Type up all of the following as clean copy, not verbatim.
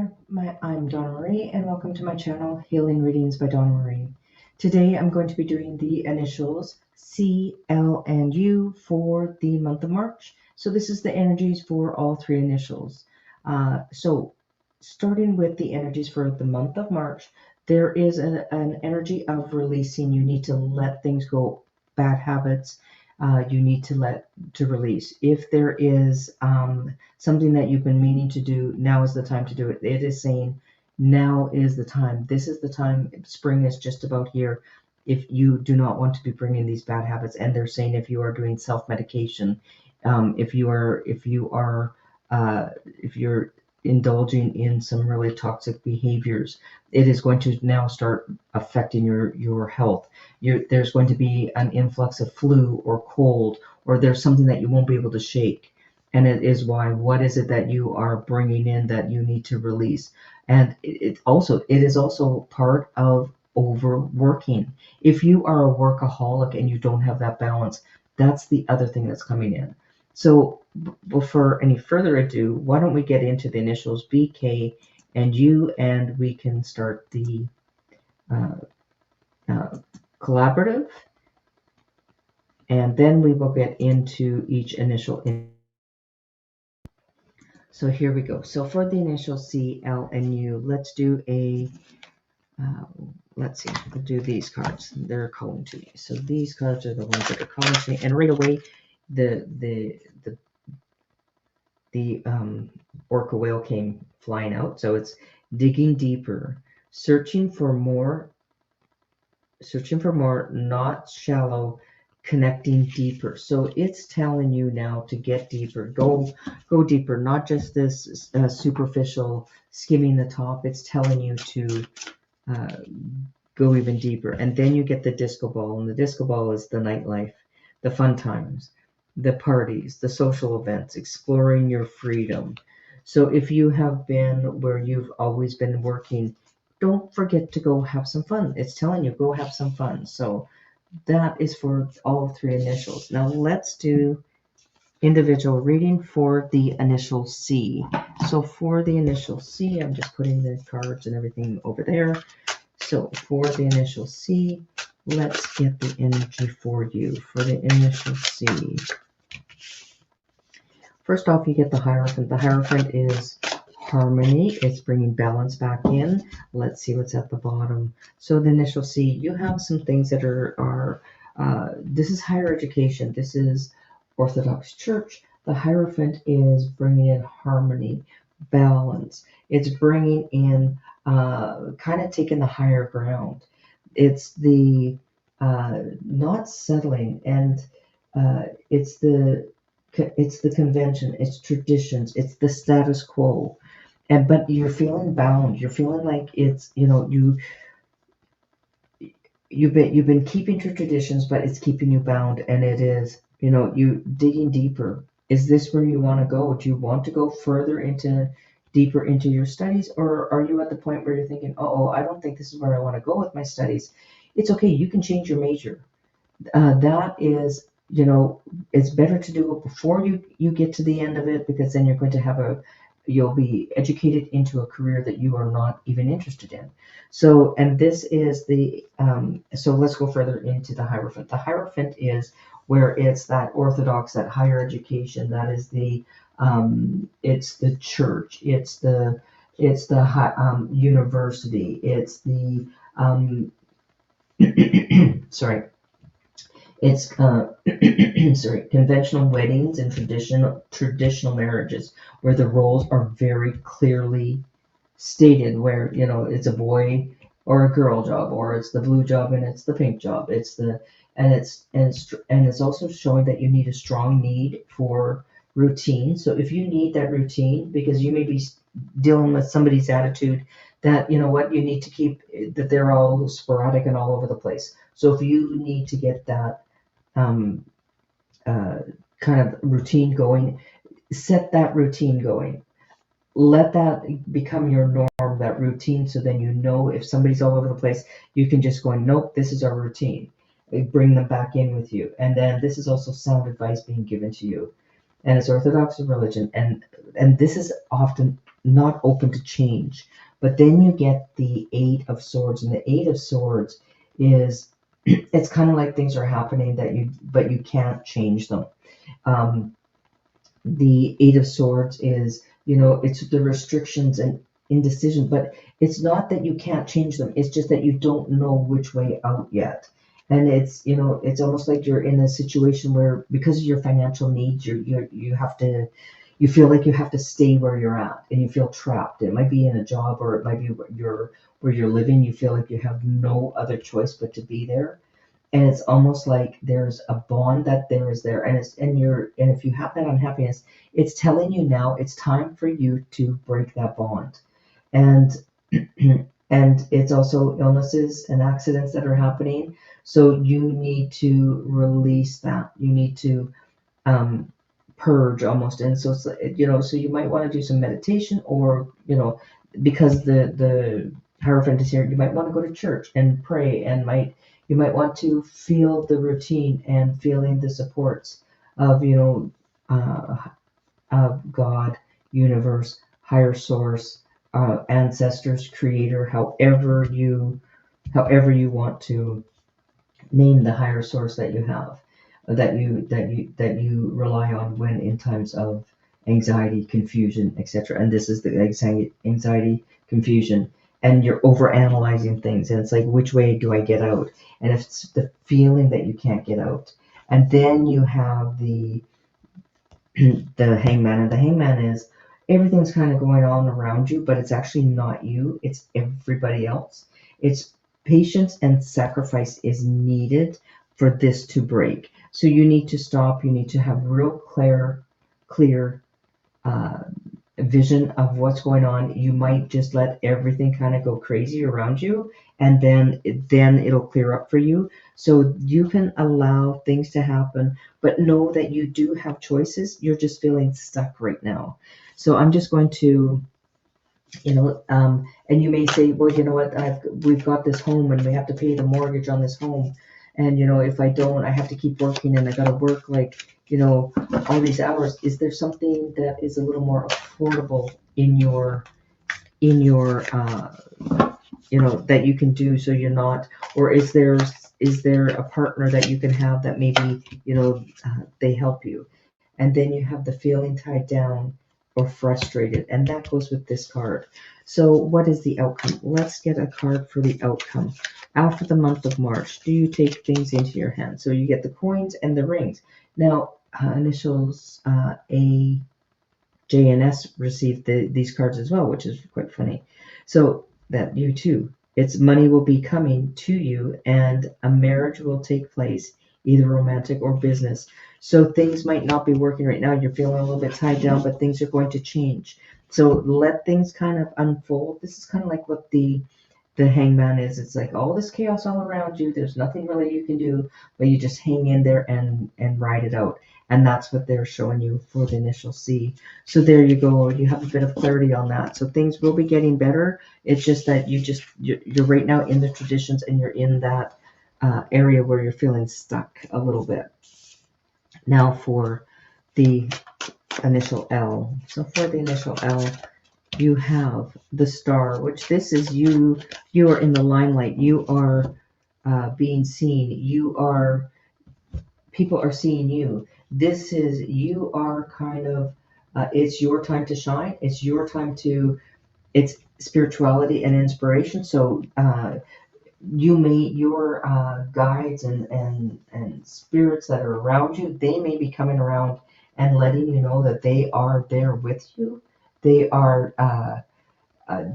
there, I'm Donna Marie, and welcome to my channel, Healing Readings by Donna Marie. Today I'm going to be doing the initials C, L, and U for the month of March. So this is the energies for all three initials. So starting with the energies for the month of March, there is an energy of releasing. You need to let things go, bad habits. You need to release. If there is something that you've been meaning to do, now is the time to do it. It is saying now is the time. This is the time. Spring is just about here. If you do not want to be bringing these bad habits, and they're saying if you are doing self-medication, if you're indulging in some really toxic behaviors, it is going to now start affecting your health. There's going to be an influx of flu or cold, or there's something that you won't be able to shake. And it is why, what is it that you are bringing in that you need to release? And it is also part of overworking. If you are a workaholic and you don't have that balance, that's the other thing that's coming in. So before any further ado, why don't we get into the initials B, K, and U, and we can start the collaborative, and then we will get into each initial. So here we go. So for the initial C, L, and U, let's do let's see, I'll do these cards. They're calling to me. So these cards are the ones that are calling to me. And right away, the orca whale came flying out. So it's digging deeper, searching for more, not shallow, connecting deeper. So it's telling you now to get deeper, go deeper, not just this superficial skimming the top. It's telling you to go even deeper. And then you get the disco ball, and the disco ball is the nightlife, the fun times, the parties, the social events, exploring your freedom. So if you have been where you've always been working, don't forget to go have some fun. It's telling you, go have some fun. So that is for all three initials. Now let's do individual reading for the initial C. So for the initial C, I'm just putting the cards and everything over there. So for the initial C, let's get the energy for you. For the initial C, first off, you get the Hierophant. The Hierophant is harmony. It's bringing balance back in. Let's see what's at the bottom. So the initial C, you have some things that are this is higher education. This is Orthodox Church. The Hierophant is bringing in harmony, balance. It's bringing in kind of taking the higher ground. It's the not settling, and it's the convention, it's traditions, it's the status quo. But you're feeling bound. You're feeling like it's, you've been keeping to traditions, but it's keeping you bound. And it is, you digging deeper. Is this where you want to go? Do you want to go deeper into your studies, or are you at the point where you're thinking, oh, I don't think this is where I want to go with my studies? It's okay. You can change your major. That is, it's better to do it before you get to the end of it, because then you're going to you'll be educated into a career that you are not even interested in. So, and this is so let's go further into the Hierophant. The Hierophant is where it's that Orthodox, that higher education, that is it's the church, it's the university, it's the sorry. It's conventional weddings and traditional marriages, where the roles are very clearly stated, where it's a boy or a girl job, or it's the blue job and it's the pink job. It's also showing that you need a strong need for routine. So if you need that routine because you may be dealing with somebody's attitude that, you need to keep, that they're all sporadic and all over the place. So if you need to get that kind of routine going, set that routine going. Let that become your norm, that routine, so then if somebody's all over the place, you can just go, nope, this is our routine. Bring them back in with you. And then this is also sound advice being given to you. And it's Orthodox religion. And this is often not open to change. But then you get the Eight of Swords, and the Eight of Swords is it's kind of like things are happening but you can't change them. Um, the Eight of Swords is, it's the restrictions and indecision, but it's not that you can't change them. It's just that you don't know which way out yet. And it's almost like you're in a situation where, because of your financial needs, you feel like you have to stay where you're at, and you feel trapped. It might be in a job, or it might be where you're living. You feel like you have no other choice but to be there, and it's almost like there's a bond that there is there, and if you have that unhappiness, it's telling you now it's time for you to break that bond. And and it's also illnesses and accidents that are happening, so you need to release that. You need to um, purge almost. And so so you might want to do some meditation, or because the Hierophant is here, you might want to go to church and pray, and you might want to feel the routine and feeling the supports of uh, of God, universe, higher source, ancestors, creator, however you want to name the higher source that you have, that you rely on when in times of anxiety, confusion, etc. And this is the anxiety, confusion, and you're over analyzing things, and it's like, which way do I get out? And if it's the feeling that you can't get out. And then you have the the Hangman, and the Hangman is everything's kind of going on around you, but it's actually not you, it's everybody else. It's patience and sacrifice is needed for this to break. So you need to stop, you need to have real clear uh, vision of what's going on. You might just let everything kind of go crazy around you, and then it'll clear up for you. So you can allow things to happen, but know that you do have choices. You're just feeling stuck right now. So I'm just going to, and you may say, well, you know what, we've got this home, and we have to pay the mortgage on this home, and if I don't, I have to keep working, and I got to work like all these hours. Is there something that is a little more affordable in your that you can do, so you're not, or is there a partner that you can have that maybe they help you? And then you have the feeling tied down or frustrated, and that goes with this card. So what is the outcome? Let's get a card for the outcome. Out for the month of March, do you take things into your hand? So you get the coins and the rings. Now, initials A, J, and S received these cards as well, which is quite funny. So that you too, it's money will be coming to you, and a marriage will take place, either romantic or business. So things might not be working right now. You're feeling a little bit tied down, but things are going to change. So let things kind of unfold. This is kind of like what the Hangman is. It's like all this chaos all around you. There's nothing really you can do, but you just hang in there and ride it out. And that's what they're showing you for the initial C. So there you go. You have a bit of clarity on that. So things will be getting better. It's just that you're right now in the traditions, and you're in that area where you're feeling stuck a little bit. Now for the initial L. So for the initial L, you have the Star, which this is you. You are in the limelight. You are being seen. People are seeing you. This is, you are kind of, it's your time to shine. It's your time to, it's spirituality and inspiration. So your guides and spirits that are around you, they may be coming around and letting you know that they are there with you. They are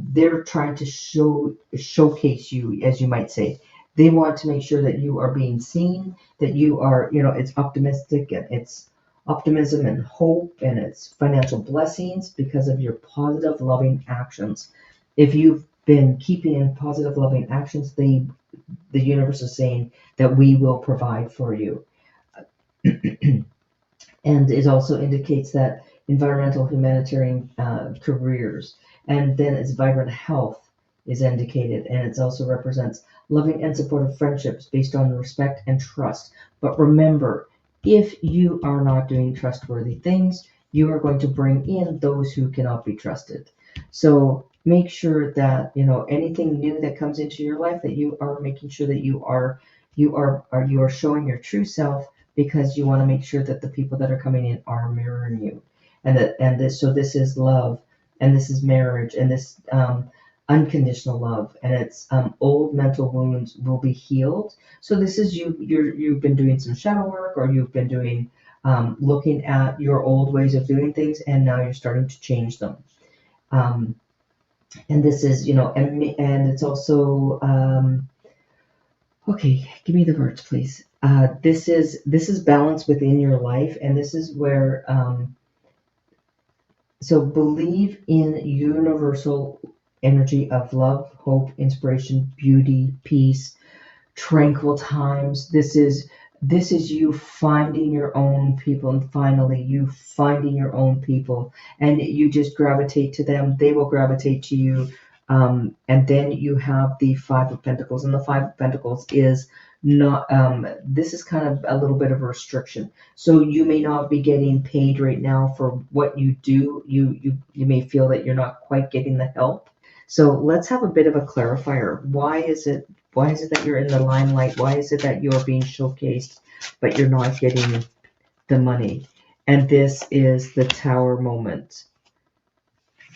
they're trying to showcase you, as you might say. They want to make sure that you are being seen, that you are, it's optimistic, and it's optimism and hope, and it's financial blessings because of your positive, loving actions. If you've been keeping in positive, loving actions, the universe is saying that we will provide for you. And it also indicates that environmental, humanitarian careers, and then its vibrant health is indicated, and it also represents loving and supportive friendships based on respect and trust. But remember, if you are not doing trustworthy things, you are going to bring in those who cannot be trusted. So make sure that, anything new that comes into your life, that you are making sure that you are showing your true self, because you want to make sure that the people that are coming in are mirroring you, so this is love, and this is marriage, and this unconditional love, and it's old mental wounds will be healed. So this is you've been doing some shadow work, or you've been doing looking at your old ways of doing things, and now you're starting to change them. um, and this is, and it's also, okay, give me the words, please. This is balance within your life, and this is where, so believe in universal energy of love, hope, inspiration, beauty, peace, tranquil times. This is you finding your own people, and finally you finding your own people, and you just gravitate to them. They will gravitate to you. And then you have the Five of Pentacles, and the Five of Pentacles is not. This is kind of a little bit of a restriction. So you may not be getting paid right now for what you do. You may feel that you're not quite getting the help. So let's have a bit of a clarifier. Why is it that you're in the limelight? Why is it that you're being showcased, but you're not getting the money? And this is the Tower moment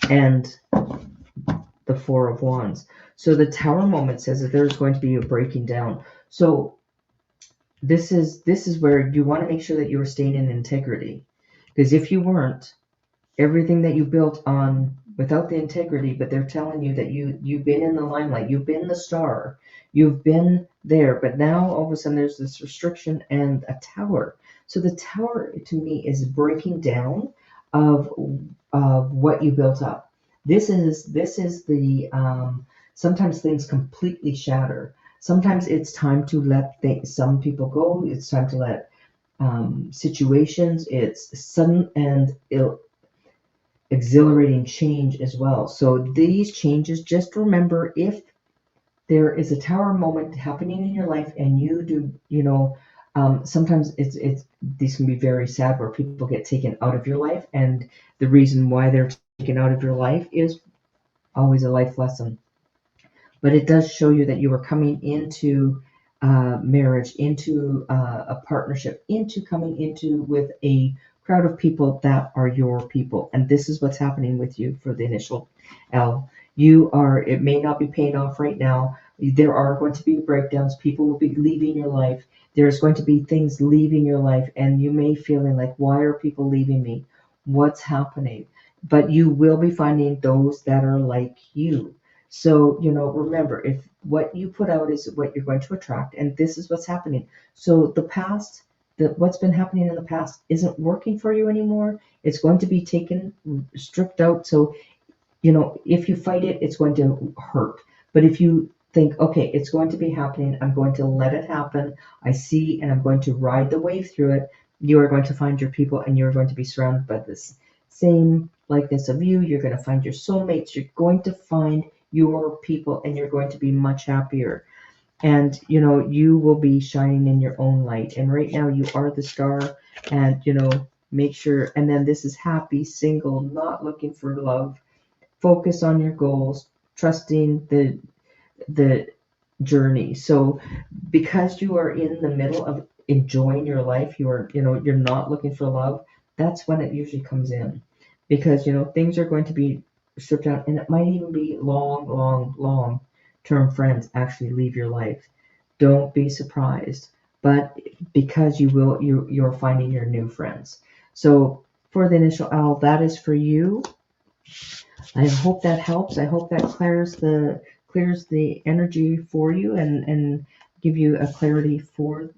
and the Four of Wands. So the Tower moment says that there's going to be a breaking down. So this is where you want to make sure that you are staying in integrity, because if you weren't, everything that you built on without the integrity, but they're telling you that you've been in the limelight, you've been the star, you've been there, but now all of a sudden there's this restriction and a tower. So the tower to me is breaking down of what you built up. This is the sometimes things completely shatter. Sometimes it's time to let some people go. It's time to let situations. It's sudden and exhilarating change as well. So these changes, just remember, if there is a tower moment happening in your life, and you do, sometimes it's these can be very sad, where people get taken out of your life, and the reason why they're taken out of your life is always a life lesson. But it does show you that you are coming into marriage, into a partnership, into coming into with a crowd of people that are your people. And this is what's happening with you for the initial L. It may not be paying off right now. There are going to be breakdowns. People will be leaving your life. There's going to be things leaving your life, and you may feeling like, why are people leaving me? What's happening? But you will be finding those that are like you. So, remember, if what you put out is what you're going to attract, and this is what's happening. So the past, what's been happening in the past isn't working for you anymore. It's going to be taken, stripped out. So, if you fight it, it's going to hurt. But if you think, okay, it's going to be happening, I'm going to let it happen, I see, and I'm going to ride the wave through it, you are going to find your people, and you're going to be surrounded by this same likeness of you. You're going to find your soulmates. You're going to find your people, and you're going to be much happier. And you will be shining in your own light, and right now you are the star. And make sure, and then this is happy, single, not looking for love. Focus on your goals, trusting the journey. So because you are in the middle of enjoying your life, you're not looking for love. That's when it usually comes in, because things are going to be stripped down, and it might even be long term friends actually leave your life. Don't be surprised, but because you're finding your new friends. So for the initial L, that is for you. I hope that helps. I hope that clears the energy for you, and give you a clarity for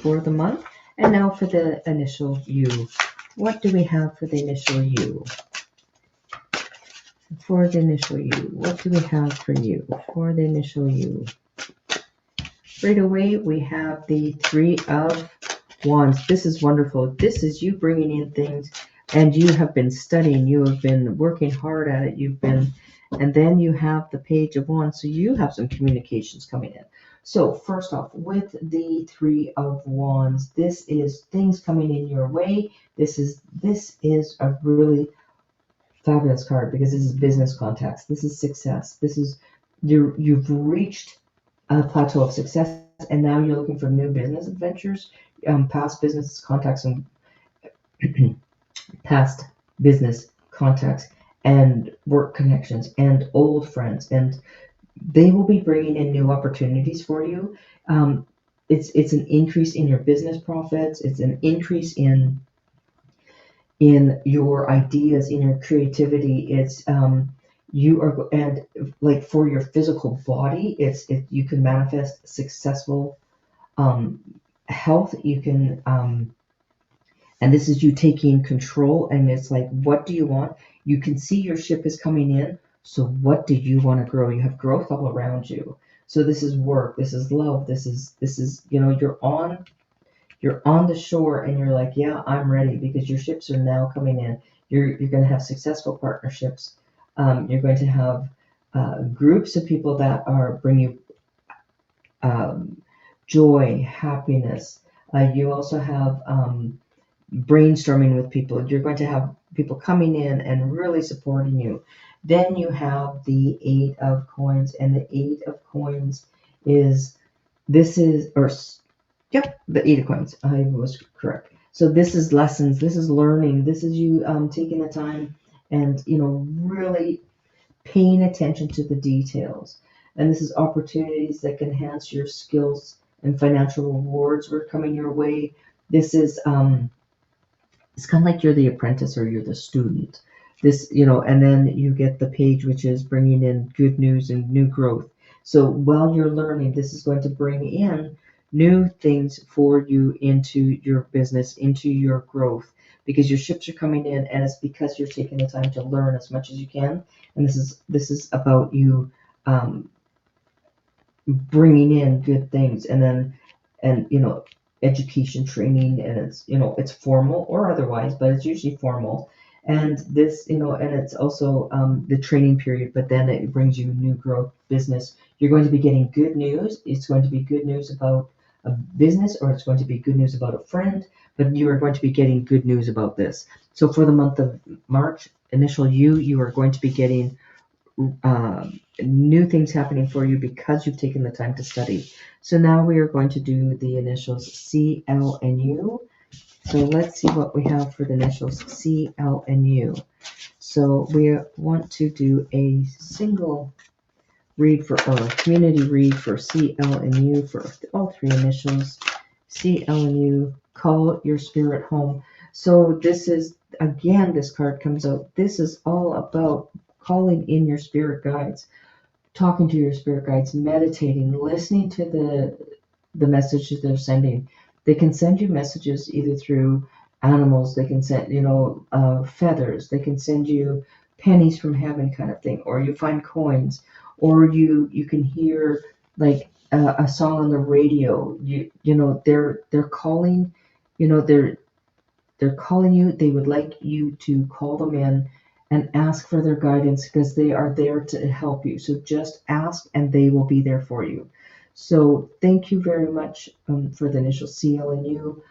the month. And now for the initial U. What do we have for the initial U? For the initial U, what do we have for you? For the initial U. Right away, we have the Three of Wands. This is wonderful. This is you bringing in things, and you have been studying. You have been working hard at it. And then you have the Page of Wands. So you have some communications coming in. So first off, with the Three of Wands, this is things coming in your way. This is a really fabulous card because this is business contacts. This is success. This is you've reached a plateau of success, and now you're looking for new business adventures, past business contacts, and past business contacts, and work connections, and old friends, and they will be bringing in new opportunities for you. It's an increase in your business profits. It's an increase in your ideas, in your creativity. It's you are, and like for your physical body, you can manifest successful um, health. You can and this is you taking control, and it's like, what do you want? You can see your ship is coming in, so what do you want to grow? You have growth all around you. So this is work, this is love, this is you're on the shore, and you're like, yeah, I'm ready, because your ships are now coming in. You're going to have successful partnerships. You're going to have groups of people that are bring you um, joy, happiness. You also have brainstorming with people. You're going to have people coming in and really supporting you. Then you have the Eight of Coins, and the Eight of Coins is this is or yep, the Eight of Coins. I was correct. So this is lessons. This is learning. This is you taking the time and really paying attention to the details. And this is opportunities that can enhance your skills, and financial rewards are coming your way. This is it's kind of like you're the apprentice or you're the student. And then you get the page, which is bringing in good news and new growth. So while you're learning, this is going to bring in new things for you into your business, into your growth, because your ships are coming in, and it's because you're taking the time to learn as much as you can. And this is about you bringing in good things, and education, training, and it's formal or otherwise, but it's usually formal. And and it's also the training period, but then it brings you new growth business. You're going to be getting good news. It's going to be good news about a business, or it's going to be good news about a friend, but you are going to be getting good news about this. So for the month of March, initial you are going to be getting new things happening for you because you've taken the time to study. So now we are going to do the initials C, L, and U. So let's see what we have for the initials C, L, and U. So we want to do a single read for, or a community read for C, L, and U for all three initials. C, L, and U. Call your spirit home. So this is, again, this card comes out. This is all about calling in your spirit guides, talking to your spirit guides, meditating, listening to the messages they're sending. They can send you messages either through animals. They can send feathers. They can send you pennies from heaven, kind of thing, or you find coins, or you can hear like a song on the radio. They're calling. They're calling you. They would like you to call them in and ask for their guidance, because they are there to help you. So just ask, and they will be there for you. So thank you very much for the initial C, L, and U.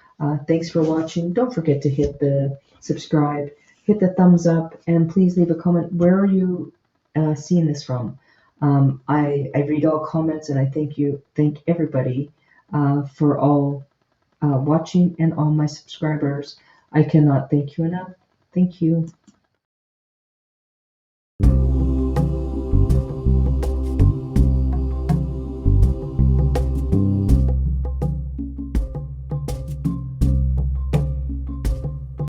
Thanks for watching. Don't forget to hit the subscribe, hit the thumbs up, and please leave a comment. Where are you seeing this from? I read all comments, and I thank everybody for all watching, and all my subscribers. I cannot thank you enough. Thank you.